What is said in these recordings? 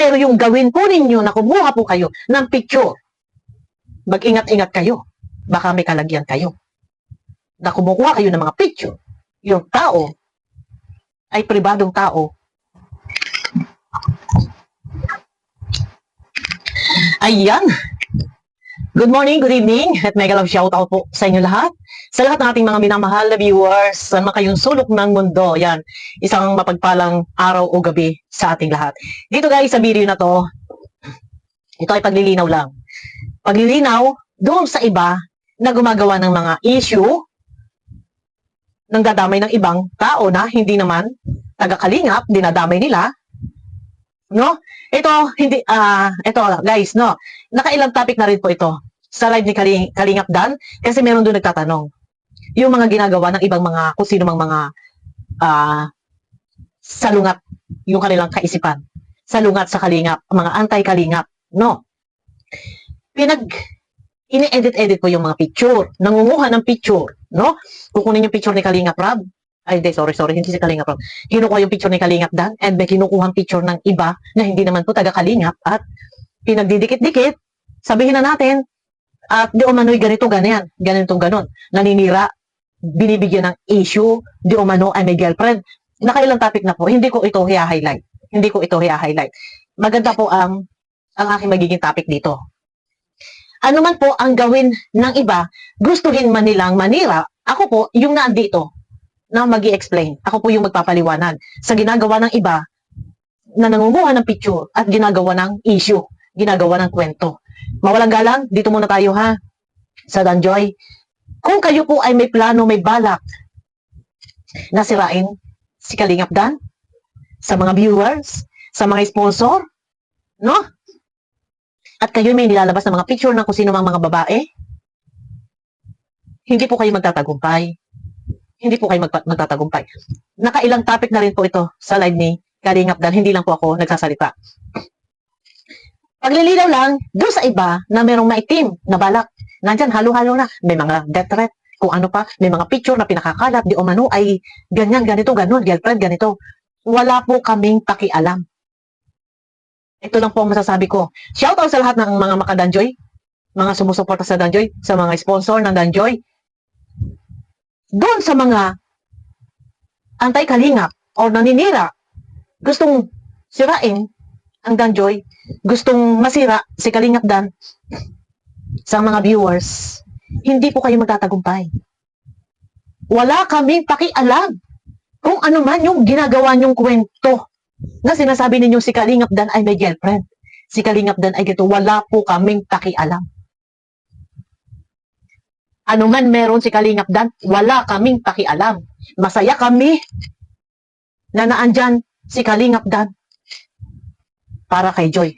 Pero yung gawin po ninyo na kumuha po kayo ng picture, mag-ingat-ingat kayo. Baka may kalagyan kayo. Na kumukuha kayo ng mga picture, yung tao ay pribadong tao. Ayan. Good morning, good evening, at mega love shoutout po sa inyo lahat. Sa lahat ng ating mga minamahal na viewers, saan man kayong sulok ng mundo, yan, isang mapagpalang araw o gabi sa ating lahat. Dito guys, sa video na to, ito ay paglilinaw lang. Paglilinaw doon sa iba na gumagawa ng mga issue, nang dadamay ng ibang tao na hindi naman taga-kalingap, dinadamay nila, no? Ito, hindi, ito guys, no? Nakailang topic na rin po ito sa live ni Kalingap Dan, kasi meron doon nagtatanong. Yung mga ginagawa ng ibang mga, kung sino mang mga salungat, yung kanilang kaisipan. Salungat sa Kalingap, mga anti-Kalingap, no? Ini-edit-edit po yung mga picture, nangunguha ng picture, no? Kukunin yung picture ni Kalingap Rab, ay, sorry, hindi si Kalingap Rab. Kinukuha yung picture ni Kalingap Dan, and may kinukuha ang picture ng iba na hindi naman po taga-Kalingap, at pinagdidikit-dikit, sabihin na natin, at di umano'y ganito, ganitong ganon, naninira, binibigyan ng issue, di umano ay may girlfriend. Nakailang topic na po, hindi ko ito i-highlight. Maganda po ang aking magiging topic dito. Ano man po ang gawin ng iba, gustuhin man nilang manira, ako po yung nandito na magi-explain. Ako po yung magpapaliwanag sa ginagawa ng iba na nangunguha ng picture at ginagawa ng issue, ginagawa ng kwento. Mawalang galang, dito muna tayo ha, sa Danjoy. Kung kayo po ay may plano, may balak na sirain si Kalingap Dan, sa mga viewers, sa mga sponsor, no? At kayo may nilalabas ng mga picture ng kung sino mang mga babae, hindi po kayo magtatagumpay. Nakailang topic na rin po ito sa live ni Kalingap Dan, hindi lang po ako nagsasalita. Paglilinaw lang, doon sa iba na merong maitim na balak, nandyan halo-halo na, may mga death threat, kung ano pa, may mga picture na pinakakalat, di umano ay ganyan, ganito, ganon, girlfriend, ganito. Wala po kaming pakialam. Ito lang po ang masasabi ko. Shoutout sa lahat ng mga maka-Danjoy, mga sumusuporta sa Danjoy, sa mga sponsor ng Danjoy. Doon sa mga anti-Kalingap o naninira, gustong sirain ang Danjoy, gustong masira si Kalingap Dan, sa mga viewers, hindi po kayo magtatagumpay. Wala kaming pakialam kung ano man yung ginagawa nyong kwento na sinasabi ninyo si Kalingap Dan ay may girlfriend, si Kalingap Dan ay gito, wala po kaming pakialam. Ano man meron si Kalingap Dan, wala kaming pakialam. Masaya kami na naandyan si Kalingap Dan para kay Joy.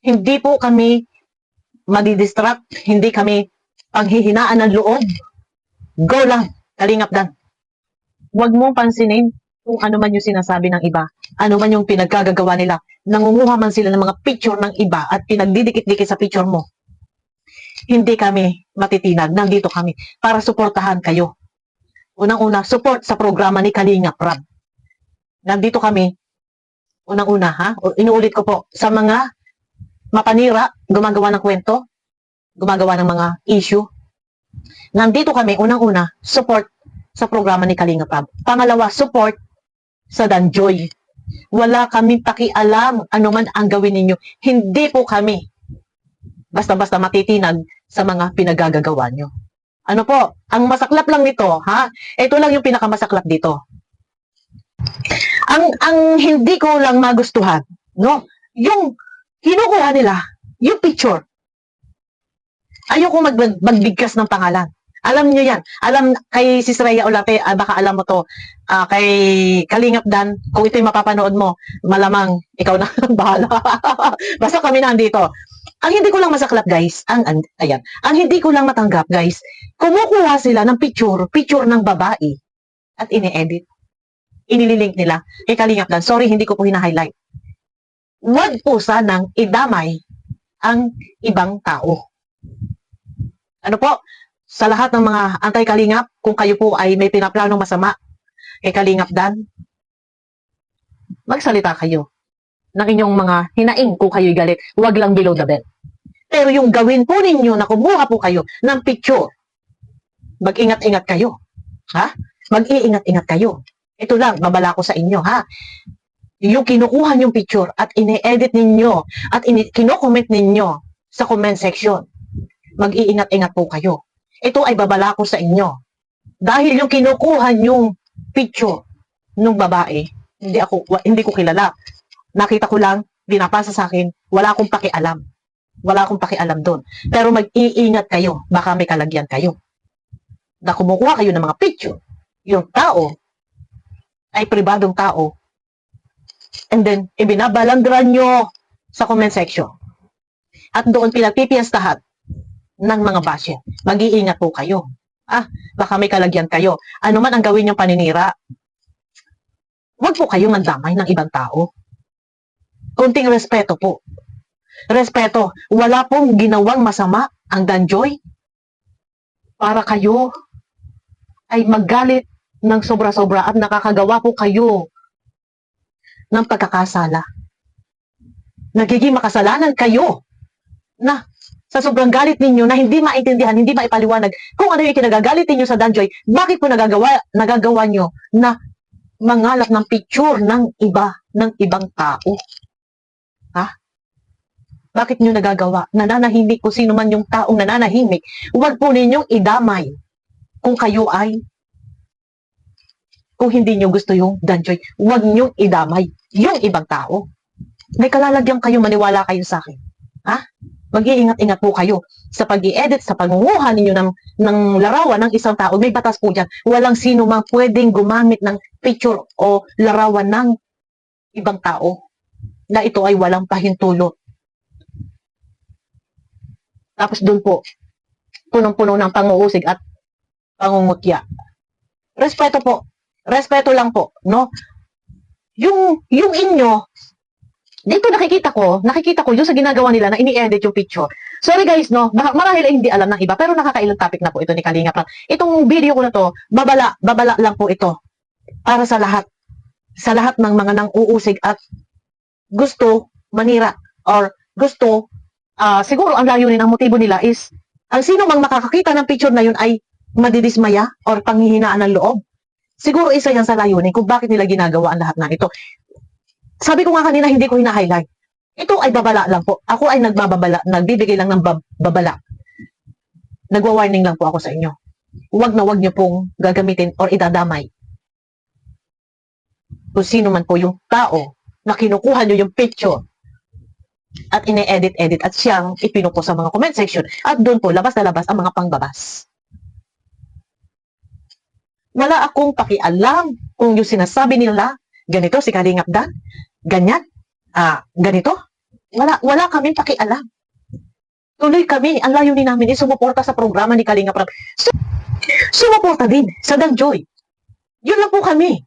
Hindi po kami madidistract, hindi kami panghihinaan ng loob. Go lang, Kalingap Dan. Huwag mong pansinin kung ano man yung sinasabi ng iba, ano man yung pinagkagagawa nila. Nangunguha man sila ng mga picture ng iba at pinagdidikit-dikit sa picture mo. Hindi kami matitinag, nandito kami para suportahan kayo. Unang-una, support sa programa ni Kalingap Rab. Nandito kami, unang-una ha, inuulit ko po, sa mga mapanira, gumagawa ng kwento, gumagawa ng mga issue. Nandito kami, unang-una, support sa programa ni Kalingap Rab. Pangalawa, support sa Danjoy. Wala kaming pakialam ano man ang gawin ninyo. Hindi po kami basta-basta matitinag sa mga pinagagagawa nyo. Ano po? Ang masaklap lang nito, ha? Ito lang yung pinakamasaklap dito. Ang hindi ko lang magustuhan, no? Yung kinukuha nila, yung picture. Ayoko magbigkas ng pangalan. Alam niyo yan. Alam kay Sis Rhea Olate, baka alam mo to, kay Kalingap Dan, kung ito'y mapapanood mo, malamang ikaw na bahala. Basta kami nandito. Ang hindi ko lang masaklap guys, ang hindi ko lang matanggap guys, kumukuha sila ng picture ng babae at ini-edit. Inililink nila kay Kalingap Dan. Sorry, hindi ko po hina-highlight. Huwag po sanang idamay ang ibang tao. Ano po? Sa lahat ng mga anti-Kalingap, kung kayo po ay may pinaplanong masama kay Kalingap Dan, magsalita kayo. ng inyong mga hinaing kung kayo'y galit. Huwag lang below the belt. Pero yung gawin po ninyo na kumuha po kayo ng picture, mag-ingat-ingat kayo. Ha? Mag-iingat-ingat kayo. Ito lang, babala ko sa inyo, ha? Yung kinukuha yung picture at ine-edit ninyo at kino-comment ninyo sa comment section, mag-iingat-ingat po kayo. Ito ay babala ko sa inyo. Dahil yung kinukuha yung picture ng babae, hindi ko kilala. Nakita ko lang, binapasa sa akin, wala akong pakialam. Wala akong pakialam doon. Pero mag-iingat kayo, baka may kalagyan kayo. Na kumukuha kayo ng mga picture, yung tao ay pribadong tao, and then ibinabalandran nyo sa comment section. At doon pinagpipiyastahan ng mga basher. Mag-iingat po kayo. Baka may kalagyan kayo. Ano man ang gawin yung paninira, huwag po kayo mandamay ng ibang tao. Kunting respeto po. Respeto. Wala pong ginawang masama ang Danjoy para kayo ay maggalit ng sobra-sobra at nakakagawa po kayo ng pagkakasala. Nagiging makasalanan kayo na sa sobrang galit ninyo na hindi maintindihan, hindi maipaliwanag kung ano yung kinagagalit ninyo sa Danjoy, bakit po nagagawa nyo na mangalap ng picture ng ibang tao? Bakit nyo nagagawa? Nananahimik kung sino man yung taong nananahimik. Huwag po ninyong idamay kung kayo ay, kung hindi nyo gusto yung Danjoy, huwag nyong idamay yung ibang tao. May kalalagyan kayo, maniwala kayo sa akin. Mag-iingat-ingat po kayo sa pag-i-edit, sa pangunguha ninyo ng larawan ng isang tao. May batas po dyan. Walang sino mang pwedeng gumamit ng picture o larawan ng ibang tao na ito ay walang pahintulot. Tapos doon po, punong-puno ng panguusig at pangungutya. Respeto po. Respeto lang po, no? Yung inyo, dito nakikita ko yung sa ginagawa nila na ini-edit yung picture. Sorry guys, no? Marahil ay hindi alam ng iba, pero nakakailang topic na po ito ni Kalinga Prab. Itong video ko na to, babala lang po ito. Para sa lahat. Sa lahat ng mga nang-uusig at gusto manira or gusto siguro ang layunin, ang motibo nila is ang sino mang makakakita ng picture na yun ay madidismaya or panghihinaan ng loob. Siguro isa yan sa layunin kung bakit nila ginagawa ang lahat ng ito. Sabi ko nga kanina, hindi ko hina-highlight. Ito ay babala lang po. Ako ay nagbibigay lang ng babala. Nagwa-warning lang po ako sa inyo. Huwag na huwag nyo pong gagamitin or idadamay kung sino man po yung tao na kinukuha nyo yung picture at ine-edit at siyang ipinupo sa mga comment section at doon po labas na labas ang mga pangbabas. Wala akong pakialam kung yung sinasabi nila ganito si Kalingap Dan, ganyan, ganito. Wala kaming pakialam. Tuloy kami, ang layunin namin is sumuporta sa programa ni Kalingap Prab. Sumuporta din sa Danjoy. Yun lang po kami.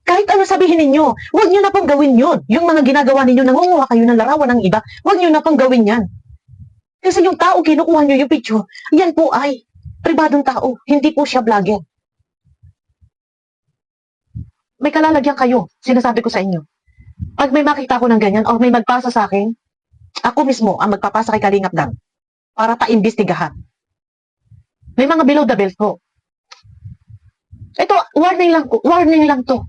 Kahit ano sabihin ninyo, huwag nyo na pong gawin yun. Yung mga ginagawa ninyo, nangunguha kayo ng larawan ng iba, huwag nyo na pong gawin yan. Kasi yung tao, kinukuha nyo yung picture, yan po ay pribadong tao, hindi po siya vlogger. May kalalagyan kayo, sinasabi ko sa inyo. Pag may makita ko ng ganyan, o may magpasa sa akin, ako mismo ang magpapasa kay Kalingap Dan para paimbestigahan. May mga below the belt po. Ito, warning lang to.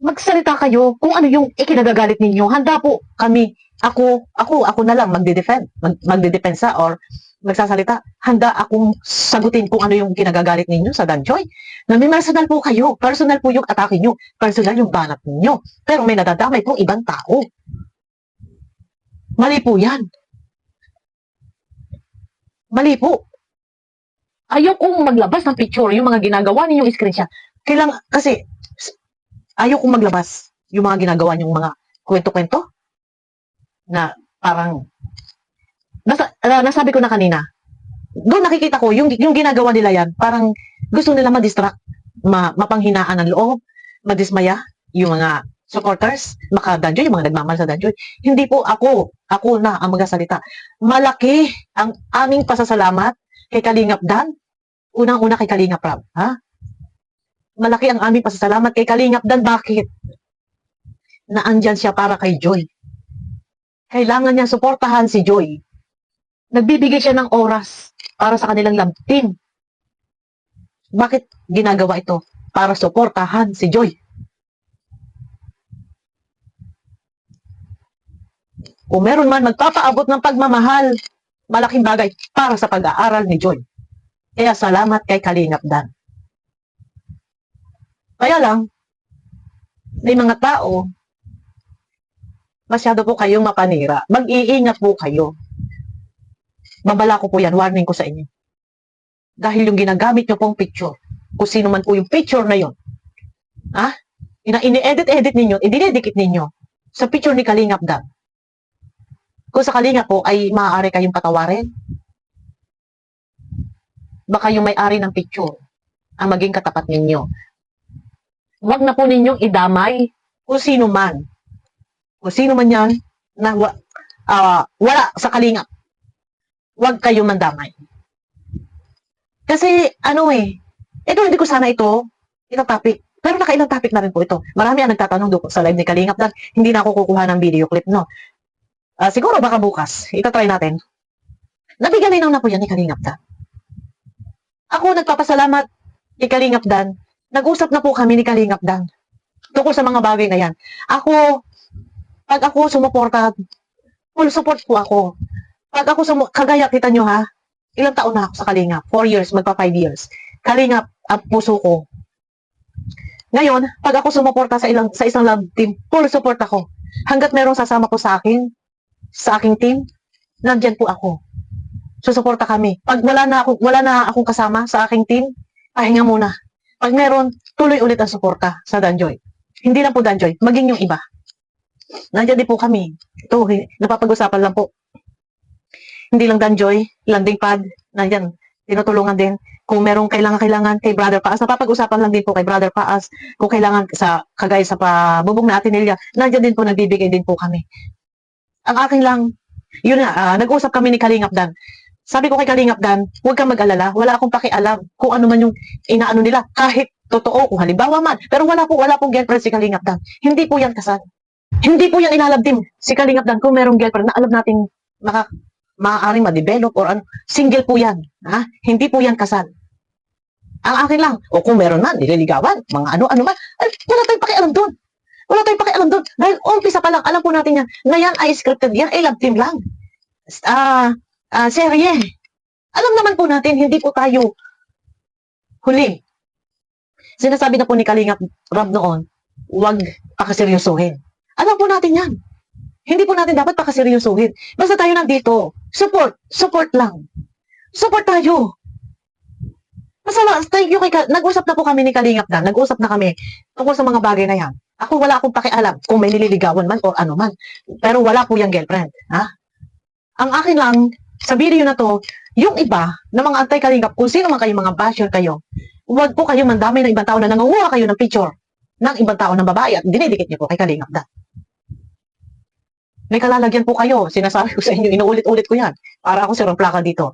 Magsalita kayo kung ano yung ikinagagalit ninyo. Handa po kami, ako na lang magdedepensa or magsasalita. Handa akong sagutin kung ano yung kinagagalit ninyo sa Danjoy. Na may personal po kayo. Personal po yung atake nyo. Personal yung banat ninyo. Pero may nadadamay pong ibang tao. Mali po yan. Mali po. Ayaw kong maglabas ng picture, yung mga ginagawa ninyong screenshot. Kailangan, kasi, ayaw kong maglabas yung mga ginagawa ninyong mga kwento-kwento na parang, nasabi ko na kanina, doon nakikita ko, yung ginagawa nila yan, parang gusto nila ma-distract, mapanghinaan ng loob, madismaya yung mga supporters, maka-Danjoy, yung mga nagmamahal sa Danjoy. Hindi po ako na ang magsasalita. Malaki ang aming pasasalamat kay Kalingap Dan, unang-una kay Kalingap Prab. Malaki ang aming pasasalamat kay Kalingap Dan. Bakit? na andyan siya para kay Joy. Kailangan niya suportahan si Joy. Nagbibigay siya ng oras para sa kanilang love team. Bakit ginagawa ito? Para suportahan si Joy. Kung meron man magpapaabot ng pagmamahal, malaking bagay para sa pag-aaral ni Joy. Kaya salamat kay Kalingap Dan. Kaya lang, may mga tao, masyado po kayong mapanira. Mag-iingat po kayo. Babala ko po yan, warning ko sa inyo. Dahil yung ginagamit nyo pong picture, kung sino man po yung picture na yun, ini-edit-edit ninyo, idinidikit ninyo sa picture ni Kalingap Dan. Kung sa Kalingap po ay maaari kayong patawarin, baka yung may-ari ng picture ang maging katapat ninyo. Huwag na po ninyong idamay kung sino man. Kung sino man yan na wala sa Kalingap. Huwag kayong mandamay. Kasi, ito hindi ko sana ito topic. Pero nakailang topic na rin po ito. Marami ang nagtatanong doon sa live ni Kalingap Dan. Hindi na ako kukuha ng video clip, no? Siguro baka bukas. Itatry natin. Nabigyan din na po yan ni Kalingap Dan. Ako nagpapasalamat ni Kalingap Dan. Nag-usap na po kami ni Kalingap Dan. Tungkol sa mga bagay na yan. Pag ako sumuporta, full support po ako. Pag ako kagaya kita nyo ha, ilang taon na ako sa Kalingap? 4 years, magpa 5 years. Kalingap, ang puso ko. Ngayon, pag ako sumuporta sa isang love team, full support ako. Hanggat merong sasama ko sa aking team, nandyan po ako. Susuporta kami. Pag wala na akong kasama sa aking team, pahinga muna. Pag meron, tuloy ulit ang suporta sa Danjoy. Hindi lang po Danjoy, maging yung iba. Nandyan din po kami. Ito, napapag-usapan lang po. Hindi lang Danjoy, landing pad, nandyan, tinutulungan din. Kung merong kailangan kay Brother Paas, napapag-usapan lang din po kay Brother Paas. Kung kailangan kagaya sa pabubog na Atenilya, nandyan din po, nagbibigay din po kami. Ang akin lang, yun na, nag-usap kami ni Kalingap Dan. Sabi ko kay Kalingap Dan, huwag kang mag-alala, wala akong pakialam kung ano man yung inaano nila, kahit totoo, kung halimbawa man. Pero wala pong girlfriend si Kalingap Dan. Hindi po yan kasal. Hindi po yan ilalabdim si Kalingap Dan kung merong girlfriend na alam nating maaaring ma-develop or ano. Single po yan. Hindi po yan kasal. Ang akin lang, o kung meron man, nililigawan, mga ano-ano man, wala tayong pakialam doon. Wala tayong pakialam doon. Dahil umpisa pa lang, alam po natin yan, na yan ay scripted, yan ay love team lang. Serye. Alam naman po natin, hindi po tayo huli. Sinasabi na po ni Kalingap Rob noon, huwag pakaseryosohin. Alam po natin yan. Hindi po natin dapat pakaseryosohin. Basta tayo nandito, support lang. Support tayo. Thank you nag-usap na po kami ni Kalingap Dan, nag-usap na kami tungkol sa mga bagay na yan. Ako wala akong pakialam kung may nililigawan man or ano man. Pero wala po yung girlfriend. Ang akin lang, sa video na to, yung iba na mga anti-Kalingap, kung sino man kayo, mga basher kayo, huwag po kayo mandamay ng ibang tao na nangunguha kayo ng picture ng ibang tao ng babae at dinidikit niyo po kay Kalingap Dan. May kalalagyan po kayo. Sinasabi ko sa inyo, inuulit-ulit ko yan. Para ako si Romplaka dito.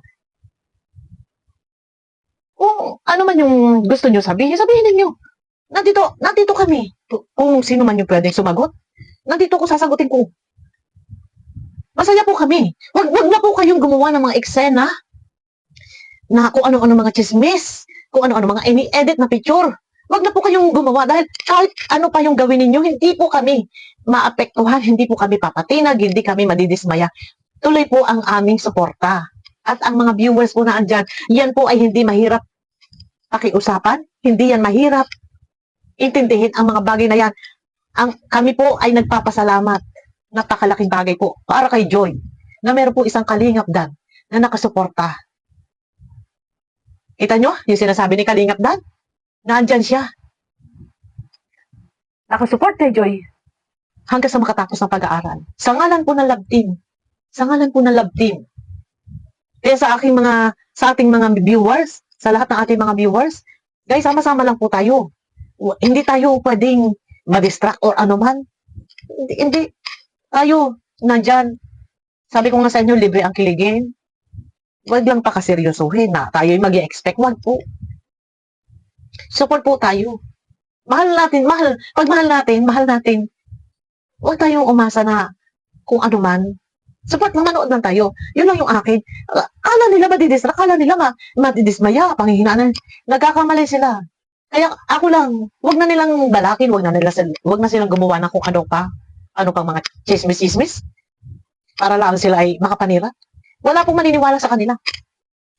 Kung ano man yung gusto nyo sabihin ninyo. Nandito kami. Kung sino man yung pwedeng sumagot, nandito ko sasagutin ko. Masaya po kami. Wag na po kayong gumawa ng mga eksena na kung ano-ano mga chismis, kung ano-ano mga ini-edit na picture. Wag na po kayong gumawa dahil kahit ano pa yung gawin ninyo, hindi po kami maapektuhan, hindi po kami papatinag, hindi kami madidismaya. Tuloy po ang aming suporta. At ang mga viewers po na andyan, yan po ay hindi mahirap pakiusapan, hindi yan mahirap intindihin ang mga bagay na yan. Kami po ay nagpapasalamat. Napakalaking bagay po para kay Joy na meron po isang Kalingap Dan na nakasuporta. Kita nyo? Yung sinasabi ni Kalingap Dan? Nandyan siya. Nakasupport kay Joy hanggang sa makatapos ng pag-aaral. Sa ngalan po ng love team. Sa ngalan po ng love team. Kaya sa ating mga viewers, sa lahat ng ating mga viewers, guys, sama-sama lang po tayo. Hindi tayo pwedeng ma-distract or ano man. Hindi. Tayo, nandyan. Sabi ko nga sa inyo, libre ang kiligin. Huwag lang pakaseryosohin na tayo'y mag-i-expect. Huwag po. Support po tayo. Mahal natin. Pag mahal natin, Huwag tayong umasa na kung ano man. Sapat lang manood lang tayo. Yun lang yung akin. Akala nila madidistra, akala nila madidismaya, panghihinaan. Nagkakamali sila. Kaya ako lang, wag na nilang balakin, wag na silang gumawa ng kung ano pang mga chismis-chismis para lang sila ay makapanira. Wala pong maniniwala sa kanila.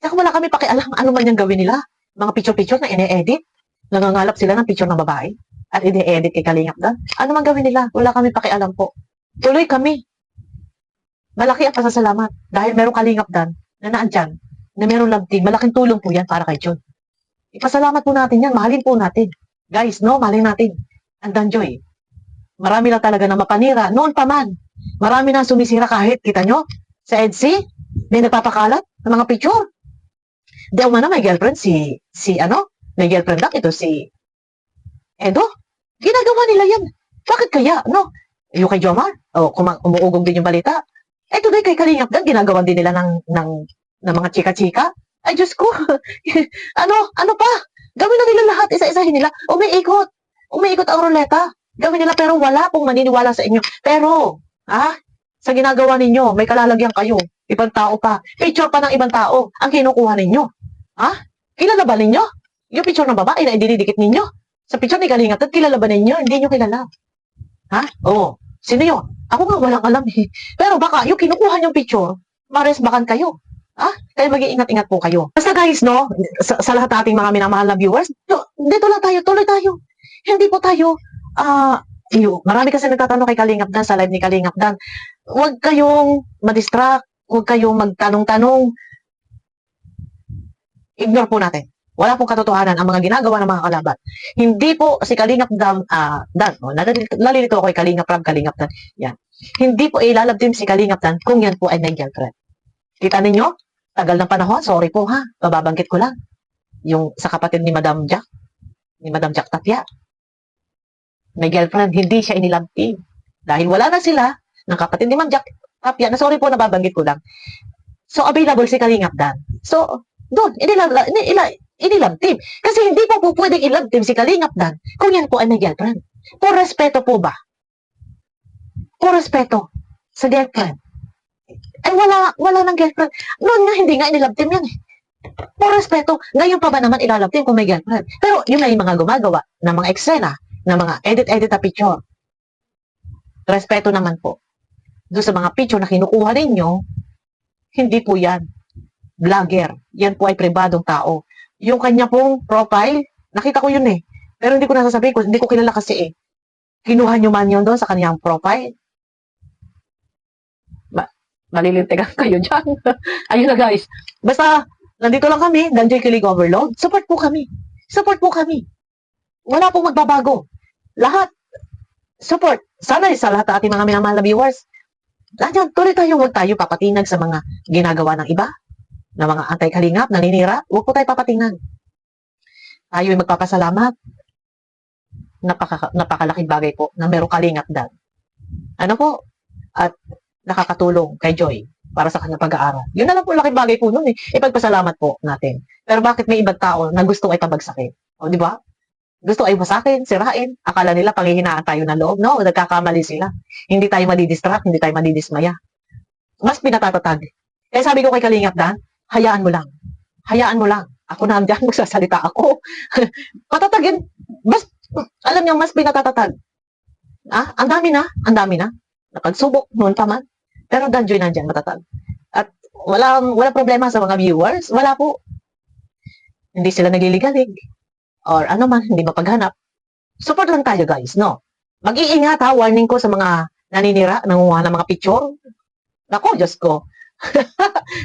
Kaya wala kami pakialam ano man yung gawin nila. Mga picture-picture na ine-edit. Nangangalap sila ng picture ng babae at ine-edit kay Kalingap Dan. Ano man gawin nila, wala kami pakialam po. Tuloy kami. Malaki ang pasasalamat dahil merong Kalingap Dan na naandyan, na merong love team. Malaking tulong po yan para kay John. Ipasalamat po natin yan, mahalin po natin. Guys, no, mahalin natin. Ang Danjoy. Marami lang talaga na mapanira. Noon pa man, marami na sumisira kahit, kita nyo, sa EDC, may nagpapakalat ng mga picture. Di ako na may girlfriend, may girlfriend lang ito, si Edo. Ginagawa nila yan. Bakit kaya, no? Yung kay Jomar, umuugong din yung balita. Today kay Kalingap Dan, ginagawan din nila ng mga chika-chika. Ay, Diyos ko. ano pa? Gawin na nila lahat, isa-isahin nila. Umiikot ang ruleta. Gawin nila, pero wala pong maniniwala sa inyo. Pero, sa ginagawa ninyo, may kalalagyan kayo. Ibang tao pa. Picture pa ng ibang tao ang kinukuha ninyo. Kilala ba ninyo? Yung picture ng babae na idinidikit ninyo. Sa picture ni Kalingap Dan, kilala ba ninyo? Hindi nyo kilala. Oo. Sino yun? Ako nga walang alam eh. Pero baka yung kinukuha niyong picture, maresbakan kayo. Kaya mag-iingat-ingat po kayo. Basta guys, no, sa lahat ating mga minamahal na viewers, dito lang tayo, tuloy tayo. Hindi po tayo, marami kasi nagtatanong kay Kalingap Dan, sa live ni Kalingap Dan. Huwag kayong madistract, huwag kayong magtanong-tanong. Ignore po natin. Wala pong katotohanan ang mga ginagawa ng mga kalaban. Hindi po si Kalingap Dan, nalilito ako kay Kalingap Rab, Kalingap Dan. Yan. Hindi po ilalabdim si Kalingap Dan kung yan po ay may girlfriend. Kita ninyo? Tagal ng panahon, sorry po bababanggit ko lang. Yung sa kapatid ni Madam Jack Tapia. May girlfriend, hindi siya inilabdim. Dahil wala na sila ng kapatid ni Madam Jack Tapia, na sorry po, nababanggit ko lang. So, available si Kalingap Dan. So, doon, inilabdim. Kasi hindi po pwedeng ilabdim si Kalingap Dan kung yan po ay may girlfriend. Por respeto po ba? Por respeto sa girlfriend. Ay, wala ng girlfriend. Noon nga, hindi nga inilabdim yan eh. Por respeto, ngayon pa ba naman ilalabdim kung may girlfriend? Pero yun na yung mga gumagawa ng mga eksena, ng mga edit na picture. Respeto naman po. Doon sa mga picture na kinukuha ninyo, hindi po yan vlogger. Yan po ay pribadong tao. Yung kanya pong profile, nakita ko yun eh. Pero hindi ko nasasabihin ko, hindi ko kilala kasi eh. Kinuha nyo man yun doon sa kanyang profile. Malilintigan kayo dyan. Ayun na guys. Basta, nandito lang kami, Danjoy Kilig Overload. Support po kami. Wala pong magbabago. Lahat, support. Sana sa lahat ating mga minamahal na viewers. Nandiyan, tuloy tayo, huwag tayo papatinag sa mga ginagawa ng iba, na mga anti-kalingap, naninira. Huwag po tayo papatingnan. Tayo ay magpapasalamat. Napakalaking bagay po na merong Kalingap Dan. Ano po? At nakakatulong kay Joy para sa kanyang pag-aaral. Yun na lang po, laking bagay po nun eh. Ipagpasalamat po natin. Pero bakit may ibang tao na gusto ay pabagsakin? O, di ba? Gusto ay masakin, sirain. Akala nila panghihinaan tayo ng loob. No, nagkakamali sila. Hindi tayo madidistract, hindi tayo madidismaya. Mas pinatatatag. Kaya sabi ko kay Kalingap Dan, hayaan mo lang. Hayaan mo lang. Ako na andyan, magsasalita ako. Patatagin. Alam niyo, mas pinatatatag. Ang dami na. Napagsubok noon pa man. Pero Danjoy nandyan, matatag. At walang problema sa mga viewers. Wala po. Hindi sila nagliligalig. Or ano man, hindi mapaghanap. Support lang tayo guys, no? Mag-iingat warning ko sa mga naninira, nanguha ng mga picture. Nako, Diyos ko.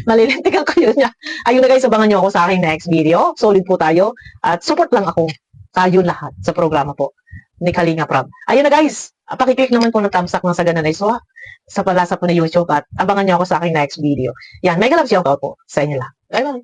Malilintigan kayo niya. Ayun na guys, abangan nyo ako sa aking next video. Solid po tayo. At support lang ako. Tayo lahat sa programa po ni Kalingap Rab. Ayun na guys. Pakiclick naman po ng thumbs up ng Sagana na Iswa sa palasa po na YouTube at abangan nyo ako sa aking next video. Yan, mega love shoutout po sa inyo lahat. Bye bye.